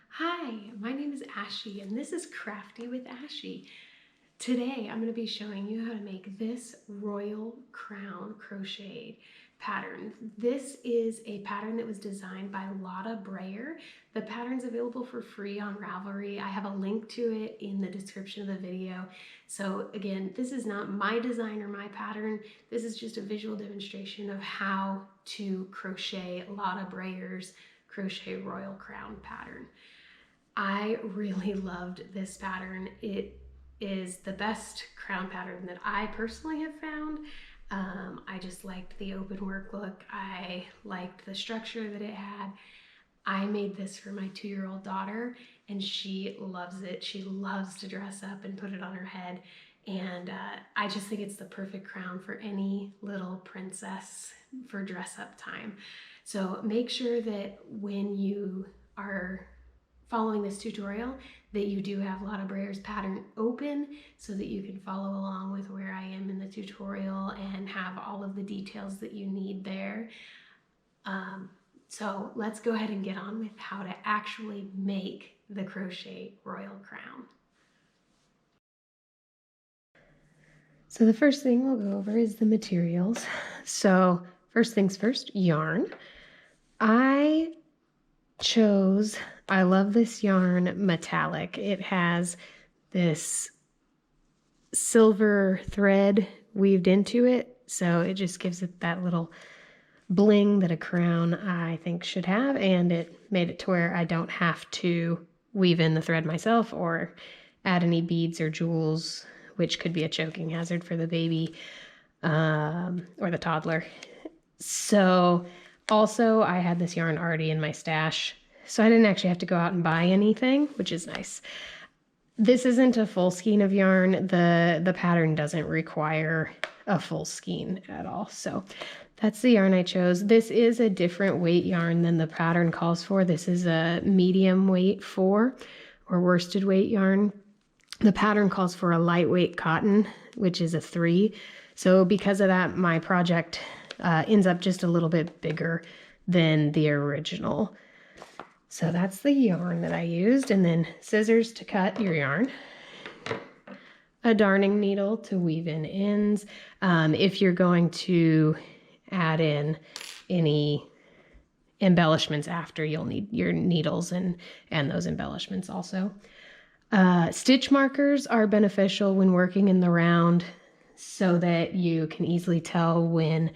Hi, my name is Ashy and this is Crafty with Ashy. Today I'm going to be showing you how to make this royal crown crocheted pattern. This is a pattern that was designed by Lotta Breyer. The pattern's available for free on Ravelry. I have a link to it in the description of the video. So again, this is not my design or my pattern. This is just a visual demonstration of how to crochet Lotta Breyer's Crochet Royal Crown pattern. I really loved this pattern. It is the best crown pattern that I personally have found. I just liked the open work look. I liked the structure that it had. I made this for my 2-year-old daughter and she loves it. She loves to dress up and put it on her head. And I just think it's the perfect crown for any little princess for dress up time. So make sure that when you are following this tutorial that you do have Lotta Breyer's pattern open so that you can follow along with where I am in the tutorial and have all of the details that you need there. So let's go ahead and get on with how to actually make the crochet royal crown. So the first thing we'll go over is the materials. So first things first, yarn. I love this yarn metallic. It has this silver thread weaved into it, so it just gives it that little bling that a crown I think should have, and it made it to where I don't have to weave in the thread myself or add any beads or jewels, which could be a choking hazard for the baby or the toddler. So also I had this yarn already in my stash, so I didn't actually have to go out and buy anything, which is nice. This isn't a full skein of yarn. The pattern doesn't require a full skein at all. So that's the yarn I chose. This is a different weight yarn than the pattern calls for. This is a medium weight 4 or worsted weight yarn. The pattern calls for a lightweight cotton, which is a 3. So because of that, my project ends up just a little bit bigger than the original. So that's the yarn that I used, and then scissors to cut your yarn, a darning needle to weave in ends. If you're going to add in any embellishments after, you'll need your needles and those embellishments also. Stitch markers are beneficial when working in the round so that you can easily tell when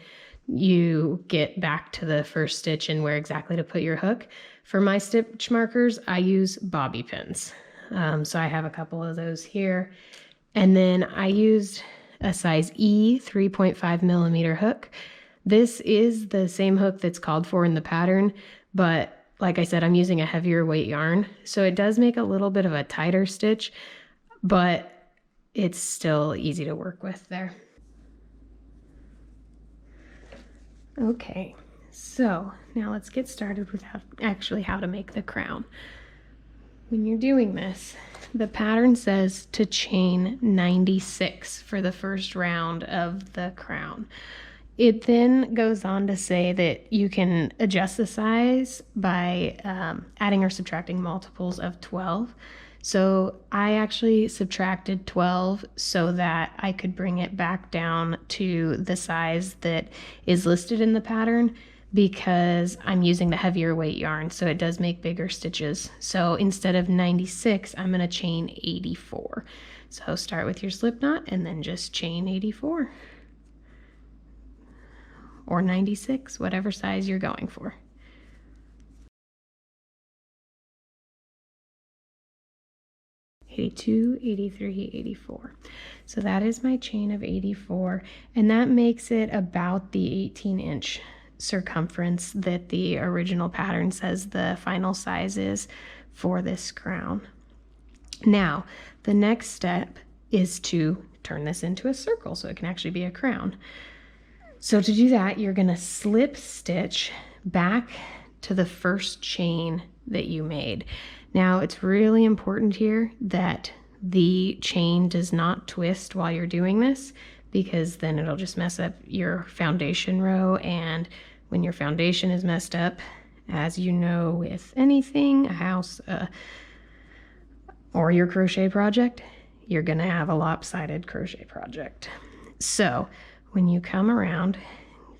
you get back to the first stitch and where exactly to put your hook. For my stitch markers, I use bobby pins. So I have a couple of those here. And then I used a size E 3.5 millimeter hook. This is the same hook that's called for in the pattern, but like I said, I'm using a heavier weight yarn. So it does make a little bit of a tighter stitch, but it's still easy to work with there. Okay, so now let's get started with how to make the crown. When you're doing this, the pattern says to chain 96 for the first round of the crown. It then goes on to say that you can adjust the size by adding or subtracting multiples of 12. So I actually subtracted 12 so that I could bring it back down to the size that is listed in the pattern, because I'm using the heavier weight yarn, so it does make bigger stitches. So instead of 96, I'm going to chain 84. So start with your slip knot and then just chain 84 or 96, whatever size you're going for. '82, '83, '84. So that is my chain of 84, and that makes it about the 18-inch circumference that the original pattern says the final size is for this crown. Now, the next step is to turn this into a circle so it can actually be a crown. So to do that, you're going to slip stitch back to the first chain that you made. Now, it's really important here that the chain does not twist while you're doing this, because then it'll just mess up your foundation row, and when your foundation is messed up, as you know with anything, a house or your crochet project, you're gonna have a lopsided crochet project. So when you come around,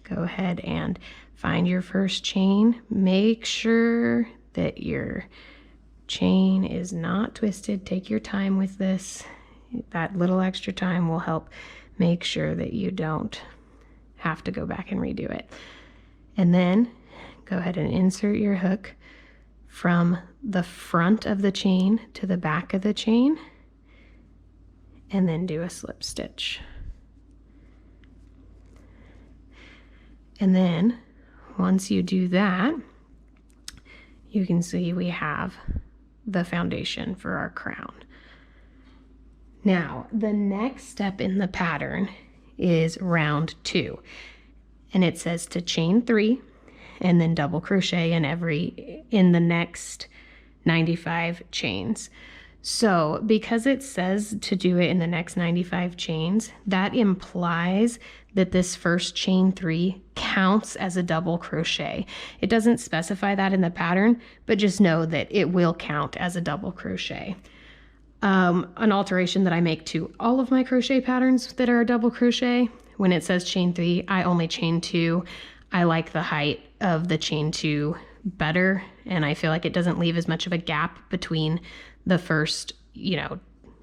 go ahead and find your first chain. Make sure that your chain is not twisted. Take your time with this. That little extra time will help make sure that you don't have to go back and redo it. And then go ahead and insert your hook from the front of the chain to the back of the chain, and then do a slip stitch. And then once you do that, you can see we have the foundation for our crown. Now, the next step in the pattern is round 2, and it says to chain 3 and then double crochet in the next 95 chains. So because it says to do it in the next 95 chains, that implies that this first chain 3 counts as a double crochet. It doesn't specify that in the pattern, but just know that it will count as a double crochet. An alteration that I make to all of my crochet patterns that are a double crochet, when it says chain 3, I only chain 2. I like the height of the chain 2 better, and I feel like it doesn't leave as much of a gap between the first,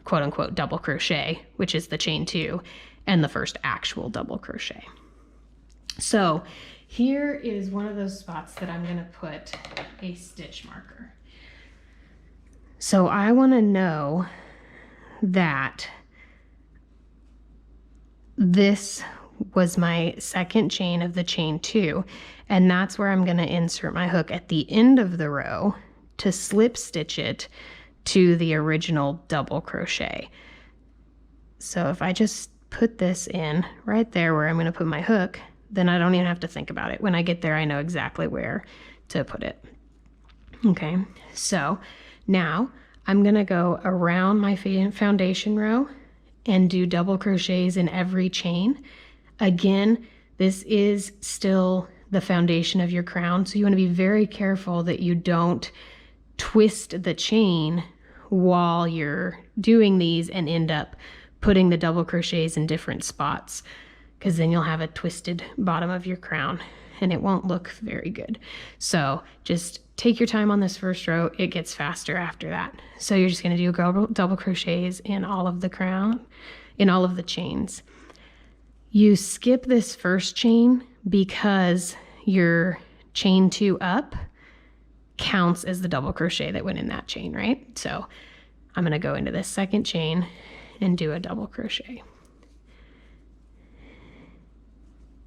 quote unquote double crochet, which is the chain 2, and the first actual double crochet. So here is one of those spots that I'm going to put a stitch marker. So I want to know that this was my second chain of the chain 2, and that's where I'm going to insert my hook at the end of the row to slip stitch it to the original double crochet. So if I just put this in right there where I'm going to put my hook, then I don't even have to think about it. When I get there, I know exactly where to put it. Okay, so now I'm going to go around my foundation row and do double crochets in every chain. Again, this is still the foundation of your crown, so you want to be very careful that you don't twist the chain while you're doing these and end up putting the double crochets in different spots, because then you'll have a twisted bottom of your crown and it won't look very good. So just take your time on this first row. It gets faster after that. So you're just going to do double crochets in all of the crown, in all of the chains. You skip this first chain because your chain 2 up counts as the double crochet that went in that chain, right? So I'm going to go into this second chain and do a double crochet.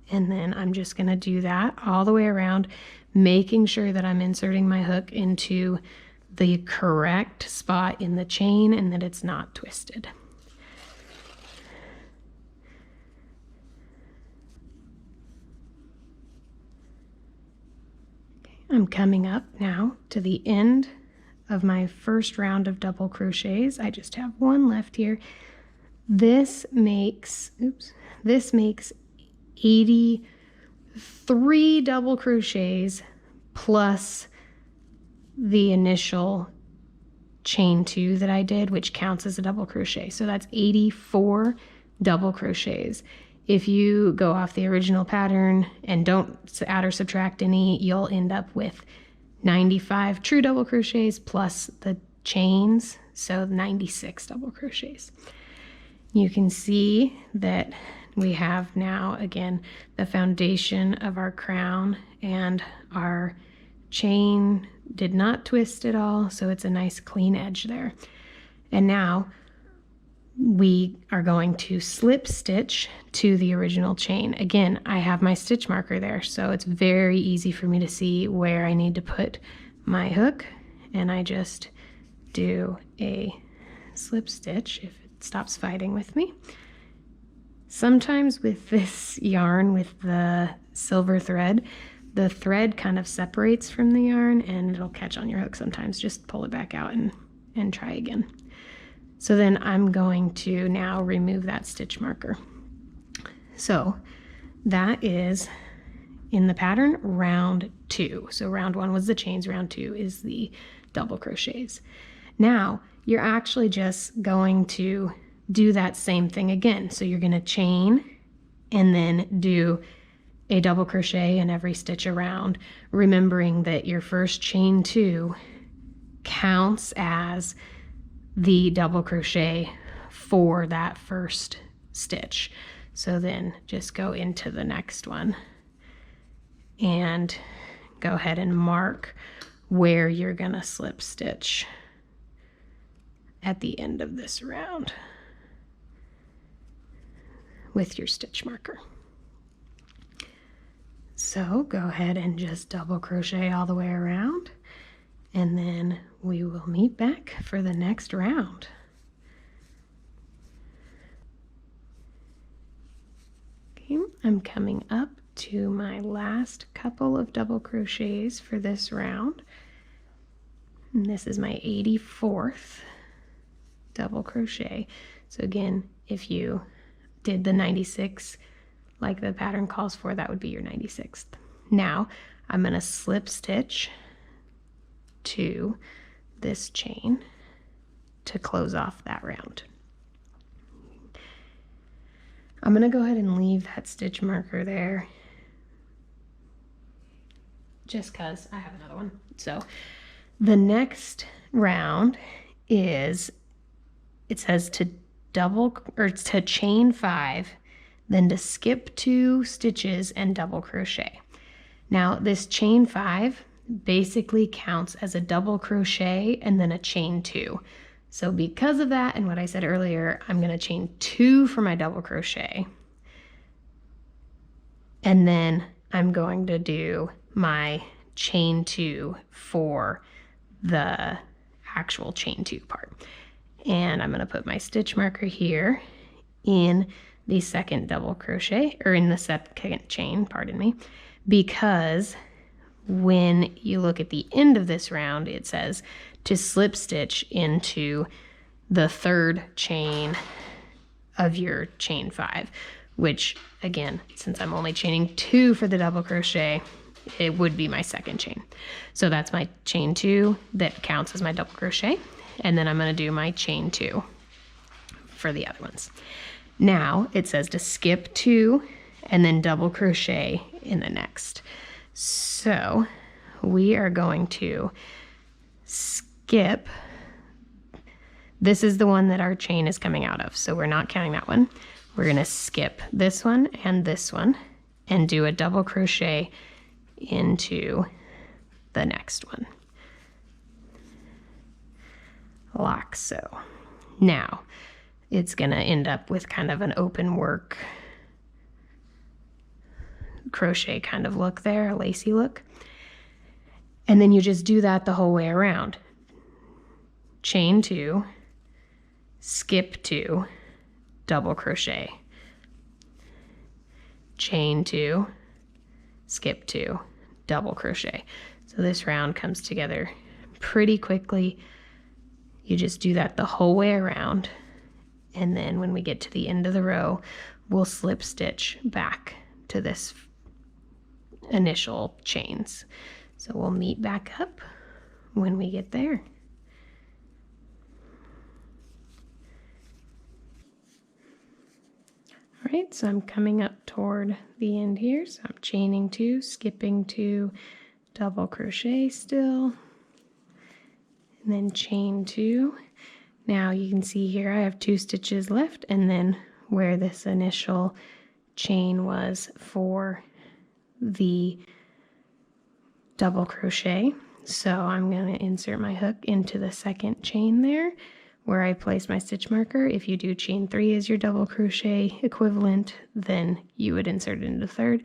And then I'm just going to do that all the way around, making sure that I'm inserting my hook into the correct spot in the chain and that it's not twisted. I'm coming up now to the end of my first round of double crochets. I just have one left here. This makes 83 double crochets plus the initial chain 2 that I did, which counts as a double crochet. So that's 84 double crochets. If you go off the original pattern and don't add or subtract any, you'll end up with 95 true double crochets plus the chains, so 96 double crochets. You can see that we have now, again, the foundation of our crown, and our chain did not twist at all, so it's a nice clean edge there. And now we are going to slip stitch to the original chain. Again, I have my stitch marker there, so it's very easy for me to see where I need to put my hook, and I just do a slip stitch if it stops fighting with me. Sometimes with this yarn, with the silver thread, the thread kind of separates from the yarn and it'll catch on your hook sometimes. Just pull it back out and try again. So then I'm going to now remove that stitch marker. So that is in the pattern round 2. So round 1 was the chains, round 2 is the double crochets. Now you're actually just going to do that same thing again. So you're going to chain and then do a double crochet in every stitch around, remembering that your first chain 2 counts as the double crochet for that first stitch. So then just go into the next one and go ahead and mark where you're gonna slip stitch at the end of this round with your stitch marker. So go ahead and just double crochet all the way around, and then we will meet back for the next round. Okay, I'm coming up to my last couple of double crochets for this round. And this is my 84th double crochet. So again, if you did the 96 like the pattern calls for, that would be your 96th. Now I'm going to slip stitch to this chain to close off that round. I'm going to go ahead and leave that stitch marker there just because I have another one. So the next round is, it says to to chain 5, then to skip 2 stitches and double crochet. Now this chain 5 basically counts as a double crochet and then a chain 2. So because of that and what I said earlier, I'm going to chain 2 for my double crochet, and then I'm going to do my chain 2 for the actual chain 2 part. And I'm going to put my stitch marker here in the second double crochet, or in the second chain, pardon me, because when you look at the end of this round, it says to slip stitch into the third chain of your chain 5, which again, since I'm only chaining 2 for the double crochet, it would be my second chain. So that's my chain 2 that counts as my double crochet, and then I'm going to do my chain 2 for the other ones. Now it says to skip 2 and then double crochet in the next. So we are going to skip. This is the one that our chain is coming out of, so we're not counting that one. We're going to skip this one and do a double crochet into the next one, like so. Now it's going to end up with kind of an open work crochet kind of look there, a lacy look. And then you just do that the whole way around. Chain 2, skip 2, double crochet, chain 2, skip 2, double crochet. So this round comes together pretty quickly. You just do that the whole way around, and then when we get to the end of the row, we'll slip stitch back to this initial chains. So we'll meet back up when we get there. All right, so I'm coming up toward the end here. So I'm chaining 2, skipping 2, double crochet still, and then chain 2. Now you can see here I have 2 stitches left, and then where this initial chain was for the double crochet. So I'm going to insert my hook into the second chain there where I place my stitch marker. If you do chain 3 as your double crochet equivalent, then you would insert it into the third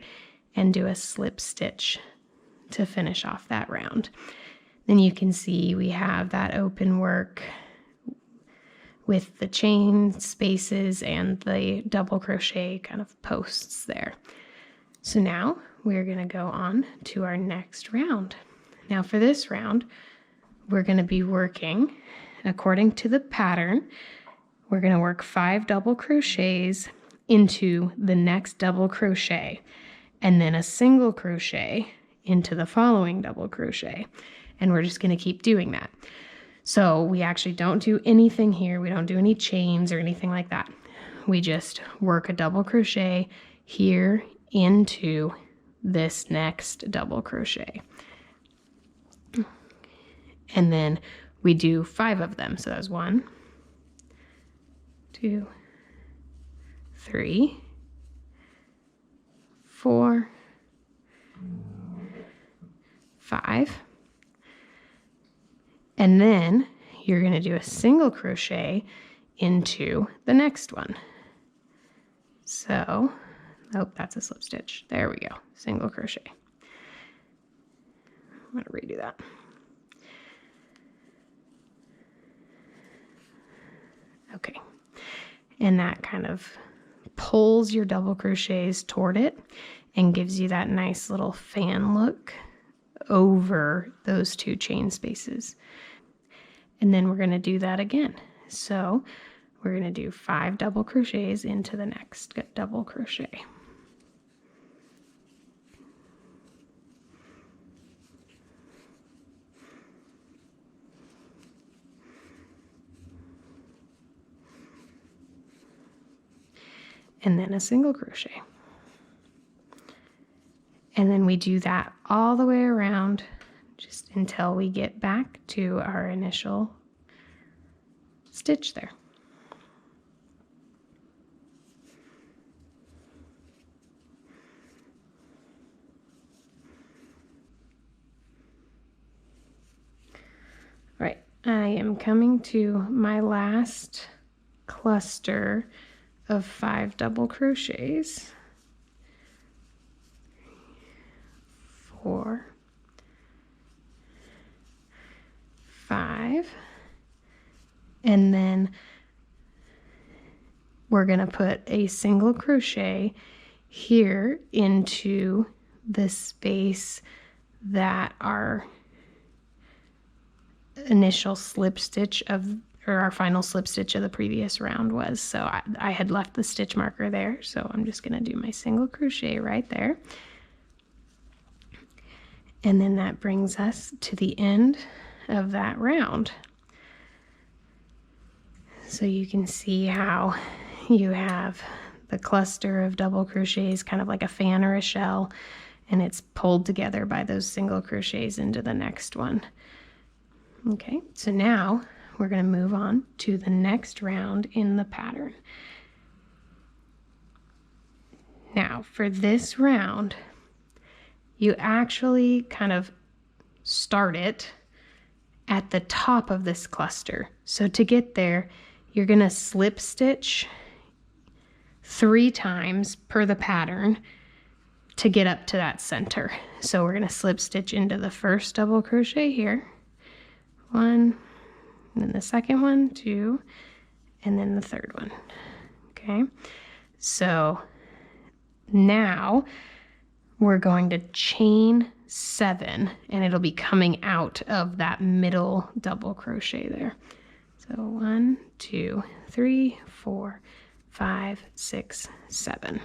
and do a slip stitch to finish off that round. Then you can see we have that open work with the chain spaces and the double crochet kind of posts there. So now we're going to go on to our next round. Now for this round, we're going to be working according to the pattern. We're going to work 5 double crochets into the next double crochet. and then a single crochet into the following double crochet. And we're just going to keep doing that. So we actually don't do anything here. We don't do any chains or anything like that. We just work a double crochet here into this next double crochet. And then we do 5 of them. So that's 1, 2, 3, 4, 5. And then you're going to do a single crochet into the next one. So, oh, that's a slip stitch. There we go. Single crochet. I'm going to redo that. Okay. And that kind of pulls your double crochets toward it and gives you that nice little fan look over those 2 chain spaces. And then we're going to do that again. So we're going to do 5 double crochets into the next double crochet. And then a single crochet. And then we do that all the way around just until we get back to our initial stitch there. All right, I am coming to my last cluster of 5 double crochets. 4, 5, and then we're going to put a single crochet here into the space that our initial slip stitch of, or our final slip stitch of the previous round was. So I had left the stitch marker there, so I'm just going to do my single crochet right there. And then that brings us to the end of that round. So you can see how you have the cluster of double crochets, kind of like a fan or a shell, and it's pulled together by those single crochets into the next one. Okay, so now we're going to move on to the next round in the pattern. Now for this round, you actually kind of start it at the top of this cluster. So to get there, you're going to slip stitch 3 times per the pattern to get up to that center. So we're going to slip stitch into the first double crochet here, 1, and then the second one, 2, and then the third one. Okay, so now we're going to chain 7, and it'll be coming out of that middle double crochet there. So 1, 2, 3, 4, 5, 6, 7.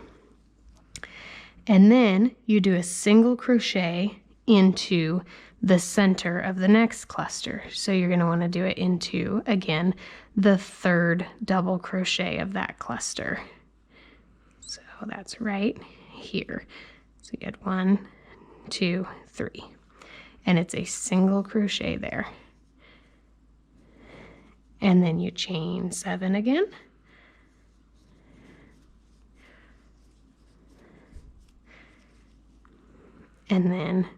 And then you do a single crochet into the center of the next cluster. So you're going to want to do it into, again, the third double crochet of that cluster. So that's right here. So you get 1, 2, 3, and it's a single crochet there. And then you chain 7 again. And then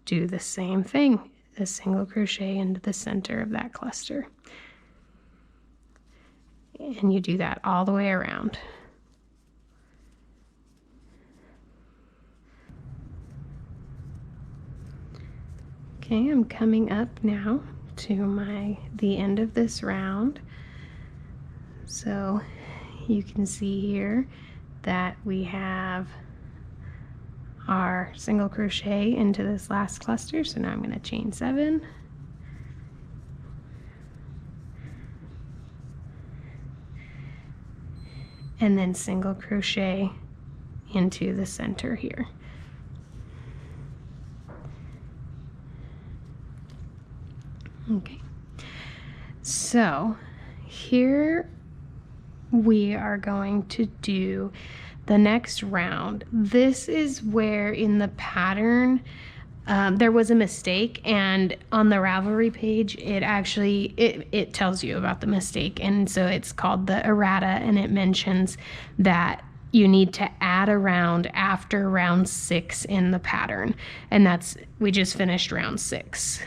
do the same thing, a single crochet into the center of that cluster. And you do that all the way around. Okay, I'm coming up now to the end of this round. So you can see here that we have our single crochet into this last cluster. So now I'm going to chain 7. And then single crochet into the center here. Okay, so here we are going to do the next round. This is where in the pattern there was a mistake, and on the Ravelry page it tells you about the mistake, and so it's called the errata, and it mentions that you need to add a round after round 6 in the pattern, and we just finished round 6.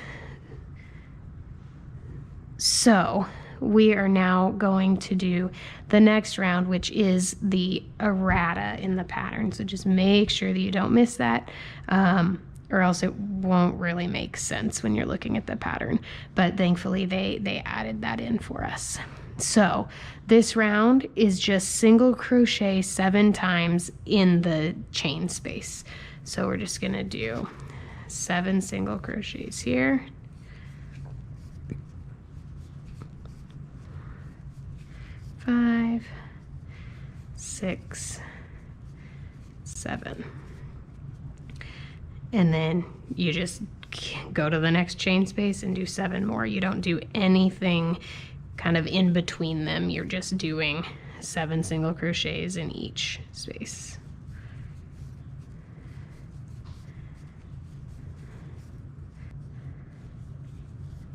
So we are now going to do the next round, which is the errata in the pattern. So just make sure that you don't miss that, or else it won't really make sense when you're looking at the pattern. But thankfully they added that in for us. So this round is just single crochet 7 times in the chain space. So we're just gonna do 7 single crochets here. 5, 6, 7. And then you just go to the next chain space and do 7 more. You don't do anything kind of in between them. You're just doing 7 single crochets in each space.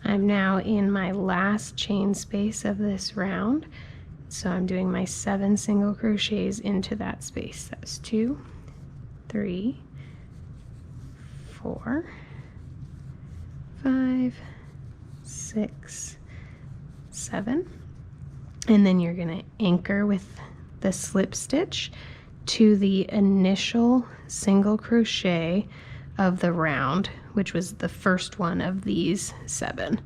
I'm now in my last chain space of this round. So I'm doing my 7 single crochets into that space. That's 2, 3, 4, 5, 6, 7. And then you're going to anchor with the slip stitch to the initial single crochet of the round, which was the first one of these 7.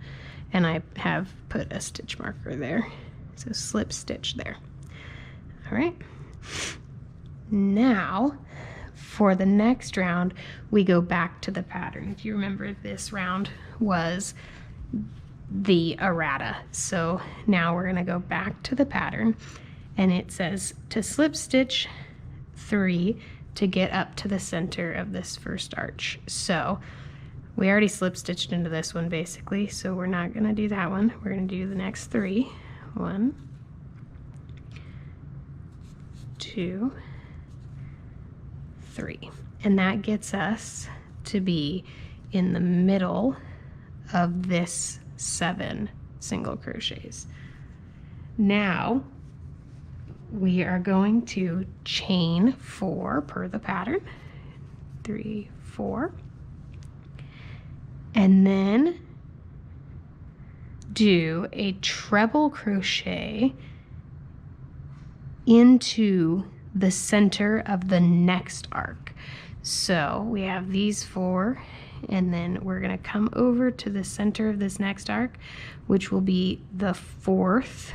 And I have put a stitch marker there. So slip stitch there. All right. Now for the next round, we go back to the pattern. If you remember, this round was the errata. So now we're going to go back to the pattern, and it says to slip stitch 3 to get up to the center of this first arch. So we already slip stitched into this one basically, so we're not going to do that one. We're going to do the next 3. 1, 2, 3. And that gets us to be in the middle of this 7 single crochets. Now we are going to chain 4 per the pattern. 3, 4. And then do a treble crochet into the center of the next arc. So we have these 4, and then we're going to come over to the center of this next arc, which will be the 4th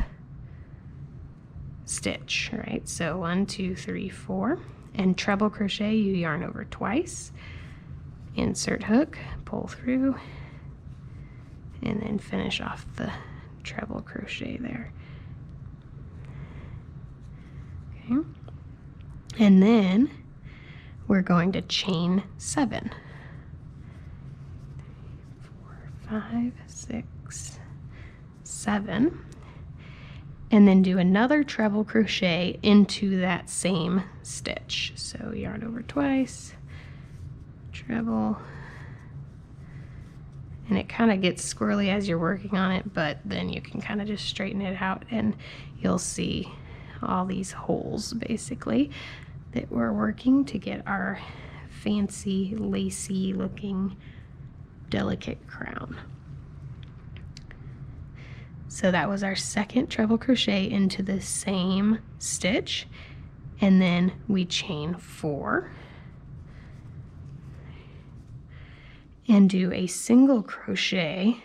stitch, right? So 1, 2, 3, 4, and treble crochet, you yarn over twice, insert hook, pull through, and then finish off the treble crochet there. Okay. And then we're going to chain 7. 3, 4, 5, 6, 7. And then do another treble crochet into that same stitch. So yarn over twice, treble, and it kind of gets squirrely as you're working on it, but then you can kind of just straighten it out and you'll see all these holes basically that we're working to get our fancy lacy looking delicate crown. So that was our second treble crochet into the same stitch, and then we chain 4 and do a single crochet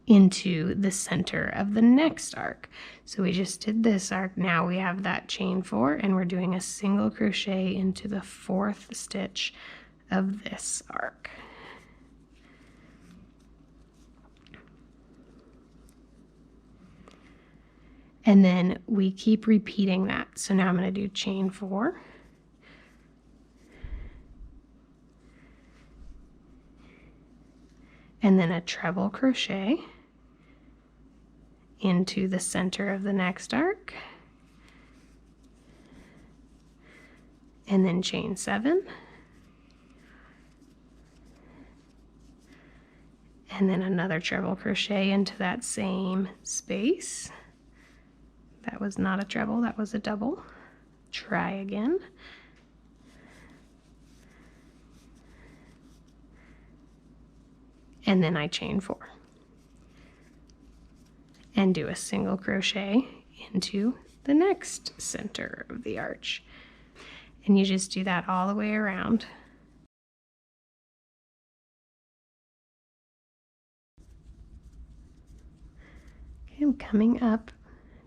into the center of the next arc. So we just did this arc, now we have that chain 4, and we're doing a single crochet into the 4th stitch of this arc. And then we keep repeating that. So now I'm going to do chain 4. And then a treble crochet into the center of the next arc. And then chain 7. And then another treble crochet into that same space. That was not a treble, that was a double. Try again. And then I chain 4. And do a single crochet into the next center of the arch. And you just do that all the way around. Okay, I'm coming up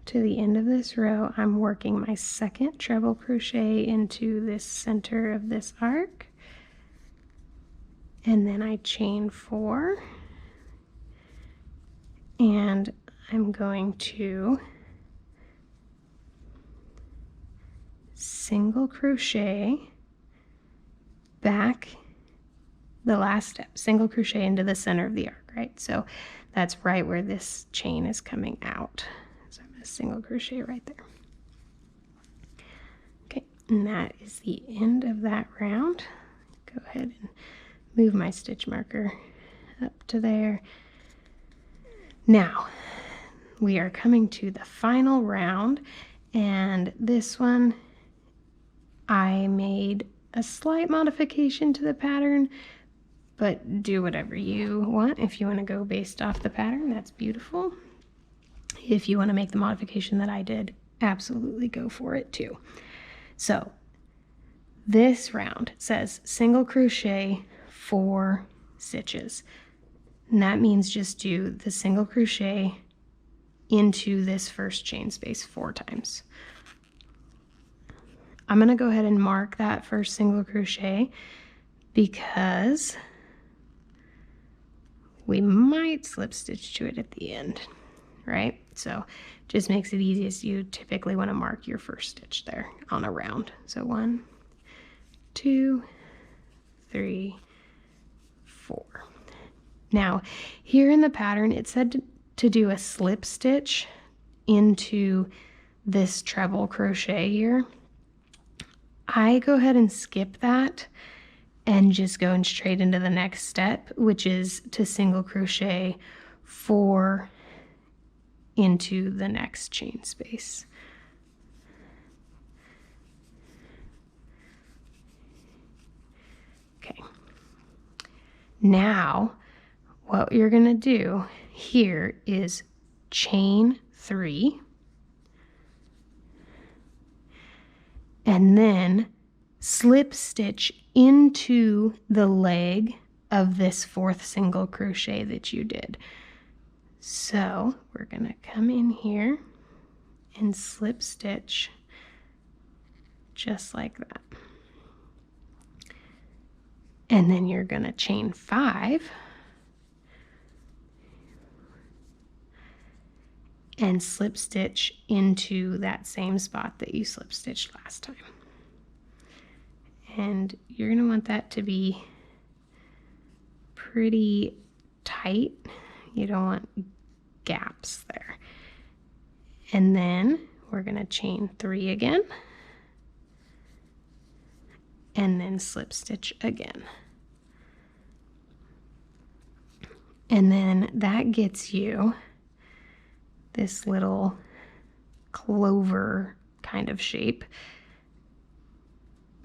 to the end of this row. I'm working my second treble crochet into this center of this arc. And then I chain 4. And I'm going to single crochet back the last step, single crochet into the center of the arc, right? So that's right where this chain is coming out. So I'm going to single crochet right there. Okay, and that is the end of that round. Go ahead and move my stitch marker up to there. Now, we are coming to the final round, and this one I made a slight modification to the pattern, but do whatever you want. If you want to go based off the pattern, that's beautiful. If you want to make the modification that I did, absolutely go for it too. So this round says single crochet 4 stitches, and that means just do the single crochet into this first chain space 4 times. I'm going to go ahead and mark that first single crochet because we might slip stitch to it at the end, right? So just makes it easiest. You typically want to mark your first stitch there on a round. So 1, 2, 3, 4. Now here in the pattern it said to do a slip stitch into this treble crochet here. I go ahead and skip that and just go straight into the next step, which is to single crochet 4 into the next chain space. Okay. Now what you're going to do here is chain 3 and then slip stitch into the leg of this 4th single crochet that you did. So we're going to come in here and slip stitch just like that. And then you're going to chain 5 and slip stitch into that same spot that you slip stitched last time. And you're going to want that to be pretty tight. You don't want gaps there. And then we're going to chain 3 again and then slip stitch again. And then that gets you this little clover kind of shape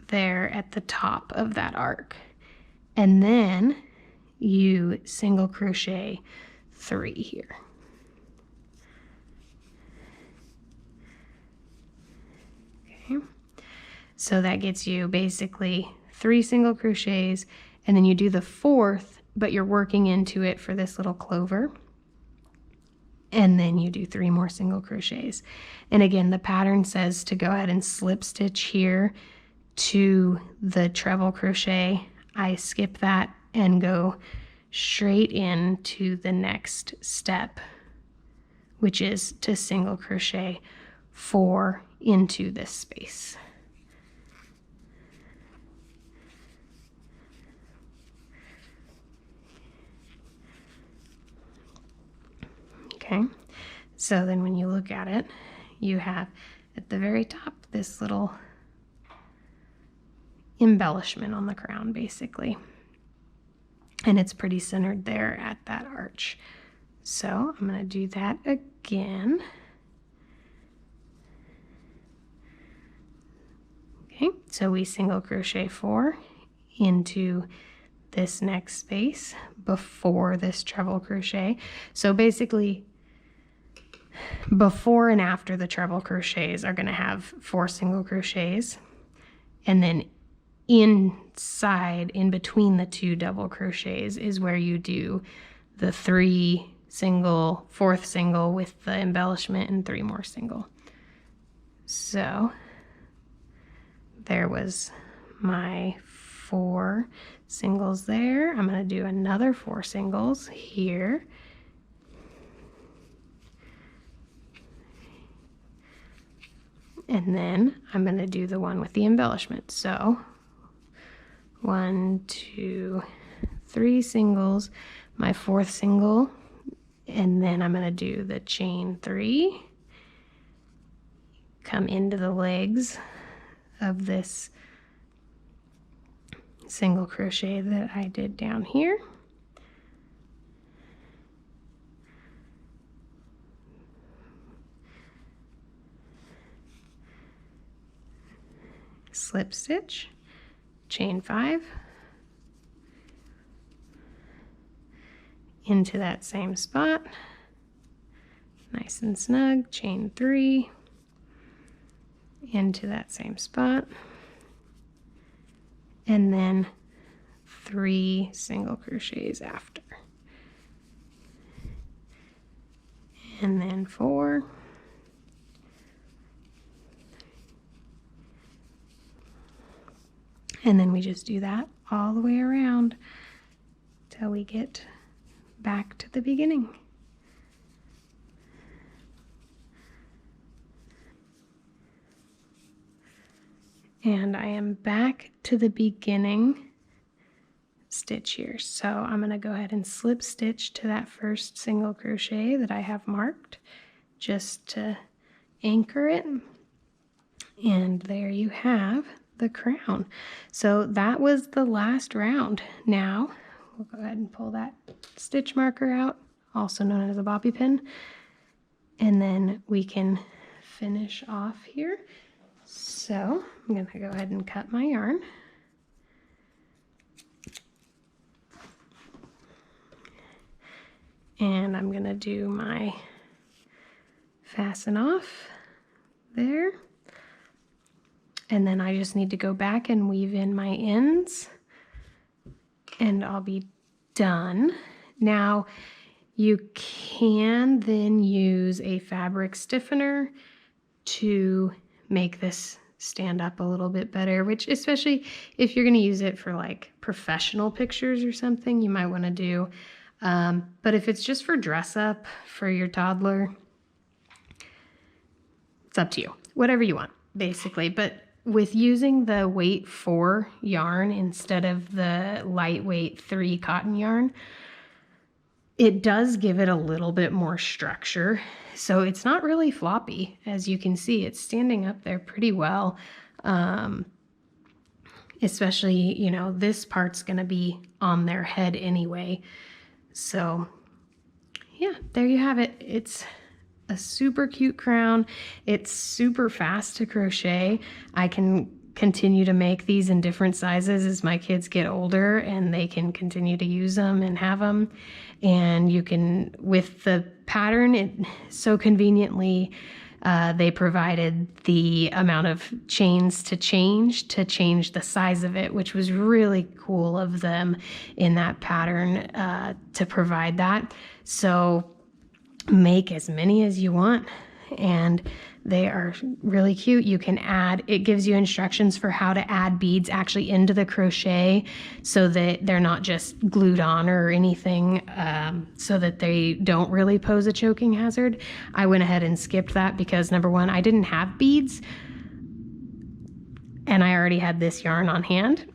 there at the top of that arc. And then you single crochet 3 here. Okay. So that gets you basically 3 single crochets, and then you do the 4th, but you're working into it for this little clover. And then you do 3 more single crochets. And again, the pattern says to go ahead and slip stitch here to the treble crochet. I skip that and go straight into the next step which is to single crochet 4 into this space. Okay, so then when you look at it, you have at the very top this little embellishment on the crown, basically. And it's pretty centered there at that arch. So I'm going to do that again. Okay, so we single crochet 4 into this next space before this treble crochet. So basically, before and after the treble crochets are going to have 4 single crochets, and then inside, in between the 2 double crochets, is where you do the 3 single, 4th single with the embellishment, and 3 more single. So there was my 4 singles there. I'm going to do another 4 singles here. And then I'm going to do the one with the embellishment. So 1, 2, 3 singles, my 4th single, and then I'm going to do the chain 3, come into the legs of this single crochet that I did down here. Slip stitch, chain 5, into that same spot, nice and snug, chain 3, into that same spot, and then 3 single crochets after, and then 4, and then we just do that all the way around till we get back to the beginning. And I am back to the beginning stitch here. So I'm going to go ahead and slip stitch to that first single crochet that I have marked just to anchor it. And there you have the crown. So that was the last round. Now we'll go ahead and pull that stitch marker out, also known as a bobby pin, and then we can finish off here. So I'm going to go ahead and cut my yarn. And I'm going to do my fasten off there. And then I just need to go back and weave in my ends, and I'll be done. Now, you can then use a fabric stiffener to make this stand up a little bit better, which, especially if you're going to use it for like professional pictures or something, you might want to do. But if it's just for dress up for your toddler, it's up to you. Whatever you want, basically. But with using the weight 4 yarn instead of the lightweight 3 cotton yarn, it does give it a little bit more structure. So it's not really floppy. As you can see, it's standing up there pretty well. Especially, you know, this part's going to be on their head anyway. So yeah, there you have it. It's a super cute crown. It's super fast to crochet. I can continue to make these in different sizes as my kids get older, and they can continue to use them and have them. And you can, with the pattern, it so conveniently they provided the amount of chains to change the size of it, which was really cool of them in that pattern to provide that. So make as many as you want and They are really cute. You can add, it gives you instructions for how to add beads actually into the crochet so that they're not just glued on or anything, so that they don't really pose a choking hazard. I went ahead and skipped that because number one, I didn't have beads and I already had this yarn on hand.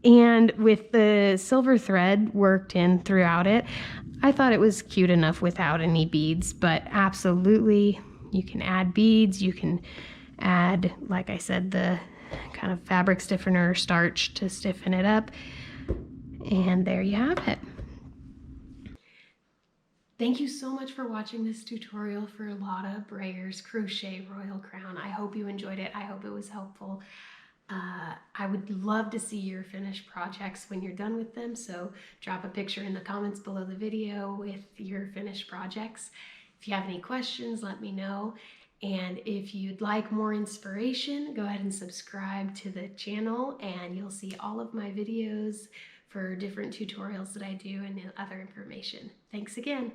And with the silver thread worked in throughout it, I thought it was cute enough without any beads, but absolutely you can add beads. You can add, like I said, the kind of fabric stiffener or starch to stiffen it up. And there you have it. Thank you so much for watching this tutorial for Lotta Breyer's Crochet Royal Crown. I hope you enjoyed it. I hope it was helpful. I would love to see your finished projects when you're done with them, so drop a picture in the comments below the video with your finished projects. If you have any questions, let me know. And if you'd like more inspiration, go ahead and subscribe to the channel and you'll see all of my videos for different tutorials that I do and other information. Thanks again.